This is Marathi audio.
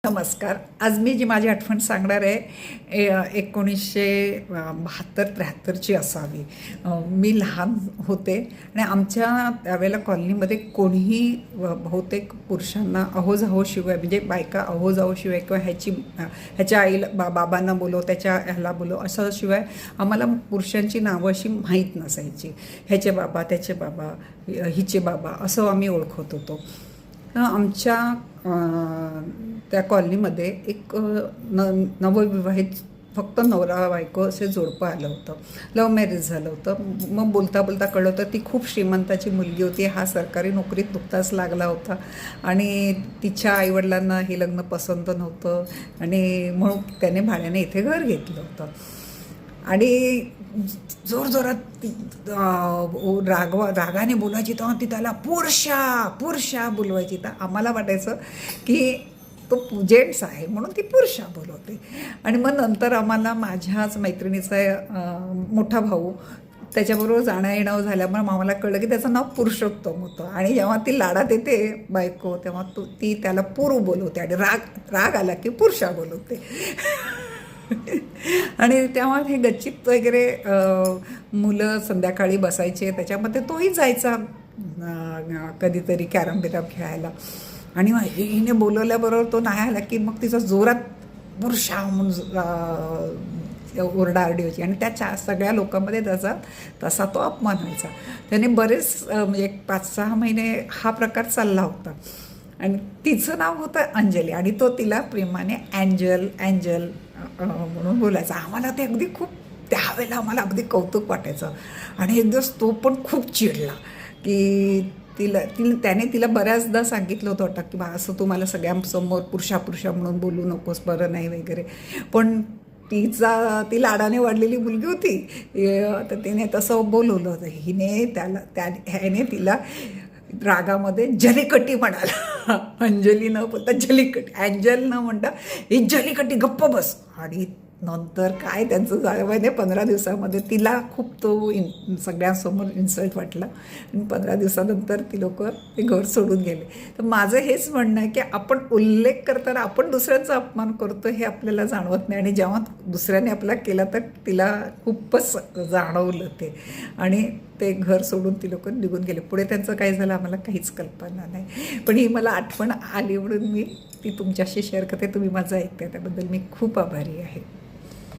नमस्कार. आज मी जी माझी आठवण सांगणार आहे 1972-73ची असावी. मी लहान होते आणि आमच्या त्यावेळेला कॉलनीमध्ये कोणीही बहुतेक पुरुषांना अहो-जाहो-शिवाय म्हणजे बायका अहो-जाहो-शिवाय किंवा ह्याच्या आईला बाबांना बोलव, त्याच्या ह्याला बोलव असं शिवाय आम्हाला पुरुषांची नावं अशी माहीत नसायची. ह्याचे बाबा, त्याचे बाबा, हिचे बाबा असं आम्ही ओळखत होतो. आमच्या त्या कॉलनीमध्ये एक नवविवाहित फक्त नवरा बायको असे जोडपं आलं होतं. लव्ह मॅरेज झालं होतं. मग बोलता बोलता कळलं होतं ती खूप श्रीमंताची मुलगी होती. हा सरकारी नोकरीत नुकताच लागला होता आणि तिच्या आईवडिलांना हे लग्न पसंत नव्हतं आणि म्हणून त्याने भाड्याने इथे घर घेतलं होतं. आणि जोरजोरात रागाने बोलायची तेव्हा ती त्याला पुरुषा बोलवायची. तर आम्हाला वाटायचं की तो जेंट्स आहे म्हणून ती पुरुषा बोलवते. आणि मग नंतर आम्हाला माझ्याच मैत्रिणीचा मोठा भाऊ त्याच्याबरोबर जाणं येणं झाल्यामुळे आम्हाला कळलं की त्याचं नाव पुरुषोत्तम होतं. आणि जेव्हा ती लाडात येते बायको तेव्हा ती त्याला पुरू बोलवते आणि राग आला की पुरुषा बोलवते. आणि तेव्हा हे गच्चीत वगैरे मुलं संध्याकाळी बसायचे त्याच्यामध्ये तोही जायचा कधीतरी कॅरम बिरम खेळायला. आणि मग हिने बोलवल्याबरोबर तो नाही आला की मग तिचा जोरात पुरुषा म्हणून ओरडाआरडी व्हायची आणि त्या सगळ्या लोकांमध्ये तसा तो अपमान व्हायचा. त्याने बरेच म्हणजे 5-6 महिने हा प्रकार चालला होता. आणि तिचं नाव होतं अंजली आणि तो तिला प्रेमाने अँजल म्हणून बोलायचा. आम्हाला ते अगदी खूप त्यावेळेला आम्हाला अगदी कौतुक वाटायचं. आणि एक दिवस तो पण खूप चिडला की त्याने तिला बऱ्याचदा सांगितलं होतं वाटतं की बा असं तू मला सगळ्यांसमोर पुरुषा म्हणून बोलू नकोस, बरं नाही वगैरे. पण ती लाडाने वाढलेली मुलगी होती तर तिने तसं बोलवलं होतं. ह्याने तिला रागामध्ये जलीकटी म्हणाला. अंजली न बोलता जलीकटी, अँजल न म्हणता ही जलीकटी गप्प बस. आणि नंतर काय त्यांचं झालं 15 दिवसामध्ये तिला खूप तो सगळ्यांसमोर इन्सल्ट वाटला आणि 15 दिवसानंतर ती लोक ते घर सोडून गेले. तर माझं हेच म्हणणं आहे की आपण उल्लेख करताना आपण दुसऱ्यांचा अपमान करतो हे आपल्याला जाणवत नाही. आणि जेव्हा दुसऱ्याने आपला केला तर तिला खूपच जाणवलं ते आणि ते घर सोडून ती लोक निघून गेले. पुढे त्यांचं काय झालं आम्हाला काहीच कल्पना नाही. पण ही मला आठवण आली म्हणून मी ती तुमच्याशी शेअर करते. तुम्ही माझं ऐकते त्याबद्दल मी खूप आभारी आहे.